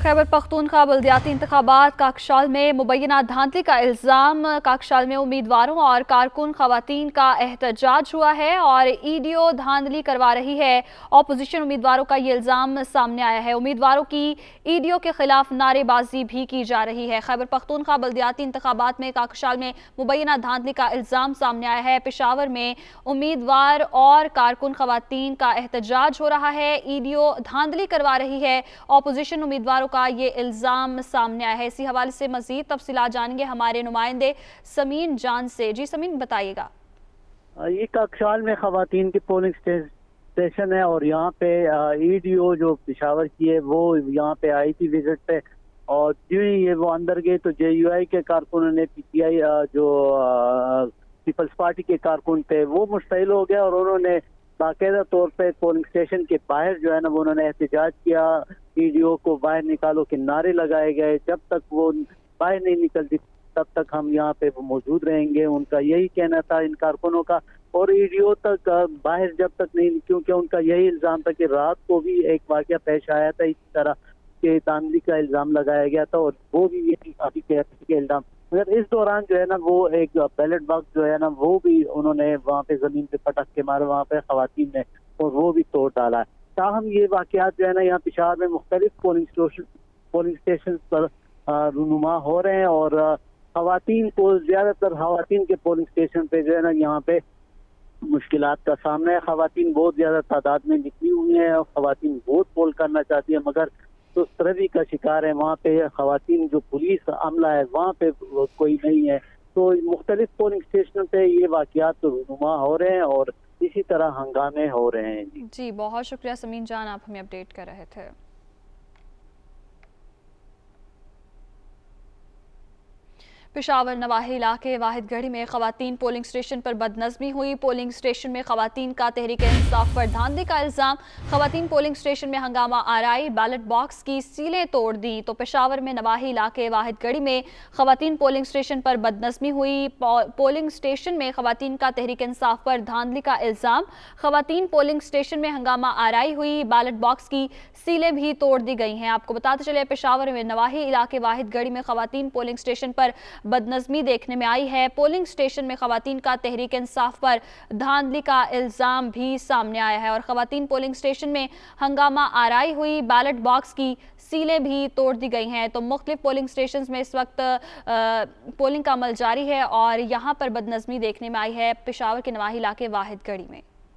खैबर पख्तूनख्वा बल्दियाती इंतखाबात काकशाल में मुबैना धांधली का इल्ज़ाम। काकशाल में उम्मीदवारों और कारकुन खवातीन का एहतजाज हुआ है और ईडीओ धांधली करवा रही है। अपोजिशन उम्मीदवारों का ये इल्ज़ाम सामने आया है। उम्मीदवारों की ईडीओ के खिलाफ नारेबाजी भी की जा रही है। खैबर पख्तूनख्वा बल्दियाती इंतखाबात में काकशाल में मुबैना धांधली का इल्ज़ाम सामने आया है। पेशावर में उम्मीदवार और कारकुन खवातीन का एहतजाज हो रहा है। ईडीओ धांधली करवा रही है। अपोजिशन उम्मीदवारों का ये इल्जाम सामने आया है। इसी हवाले से मजीद तफसीलात जानेंगे हमारे नुमाइंदे समीन जान से। जी समीन, बताइएगा। ये काकशाल में खवातीन की पोलिंग स्टेशन है और यहाँ पे ईडीओ जो पेशावर की है वो यहाँ पे आई थी विजिट पे, और जो ये वो अंदर गए तो जेयूआई के कारकुनों ने पीटीआई जो पीपल्स पार्टी के कारकुन थे वो मुश्तइल हो गया और उन्होंने बाकायदा तौर पे पोलिंग स्टेशन के बाहर जो है ना वो उन्होंने एहतजाज किया। ईडीओ को बाहर निकालो के नारे लगाए गए। जब तक वो बाहर नहीं निकलती तब तक हम यहाँ पे मौजूद रहेंगे, उनका यही कहना था इन कारकुनों का। और ईडीओ तक बाहर जब तक नहीं, क्योंकि उनका यही इल्जाम था कि रात को भी एक वाकया पेश आया था इसी तरह के धांधली का इल्जाम लगाया गया था और वो भी यही अभी के इल्जाम, मगर इस दौरान जो है ना वो एक बैलेट बॉक्स जो है ना वो भी उन्होंने वहाँ पे जमीन पे पटक के मारा वहाँ पे खवातीन ने, और वो भी तोड़ डाला है। ताहम ये वाकयात जो है ना यहाँ पेशावर में मुख्तलिफ पोलिंग स्टेशन पर रूनुमा हो रहे हैं और खवातीन को ज्यादातर खवातीन के पोलिंग स्टेशन पे जो है ना यहाँ पे मुश्किलात का सामना है। खवातीन बहुत ज्यादा तादाद में निकली हुई हैं और खवातीन वोट पोल करना चाहती है मगर तो तरवी का शिकार है। वहाँ पे खवातीन जो पुलिस अमला है वहाँ पे कोई नहीं है। तो मुख्तलिफ पोलिंग स्टेशन पे ये वाकयात तो रूनुमा हो रहे हैं और इसी तरह हंगामे हो रहे हैं। जी बहुत शुक्रिया समीन जान, आप हमें अपडेट कर रहे थे। पेशावर नवाही इलाके वाहिदगढ़ी में खवातीन पोलिंग स्टेशन पर बदनज़मी हुई। पोलिंग स्टेशन में खवातीन का तहरीक इंसाफ पर धांधली का इल्ज़ाम। खवातीन पोलिंग स्टेशन में हंगामा आराई, बैलेट बॉक्स की सीलें तोड़ दी। तो पेशावर में नवाही इलाके वाहिदगढ़ी में खवातीन पोलिंग स्टेशन पर बदनज़मी हुई। पोलिंग स्टेशन में खवातीन का तहरीक इंसाफ पर धांधली का इल्ज़ाम। खवातीन पोलिंग स्टेशन में हंगामा आराई हुई, बैलेट बॉक्स की सीलें भी तोड़ दी गई हैं। आपको बताते चले पेशावर में नवाही इलाके वाहिदगढ़ी में खवातीन पोलिंग स्टेशन पर बदनज़मी देखने में आई है। पोलिंग स्टेशन में खवातीन का तहरीक इंसाफ पर धांधली का इल्ज़ाम भी सामने आया है और खवातीन पोलिंग स्टेशन में हंगामा आराई हुई, बैलेट बॉक्स की सीलें भी तोड़ दी गई हैं। तो मुख्तलिफ पोलिंग स्टेशन में इस वक्त पोलिंग का अमल जारी है और यहाँ पर बदनज़मी देखने में आई है पेशावर के नवाही इलाके वाहिदगढ़ी में।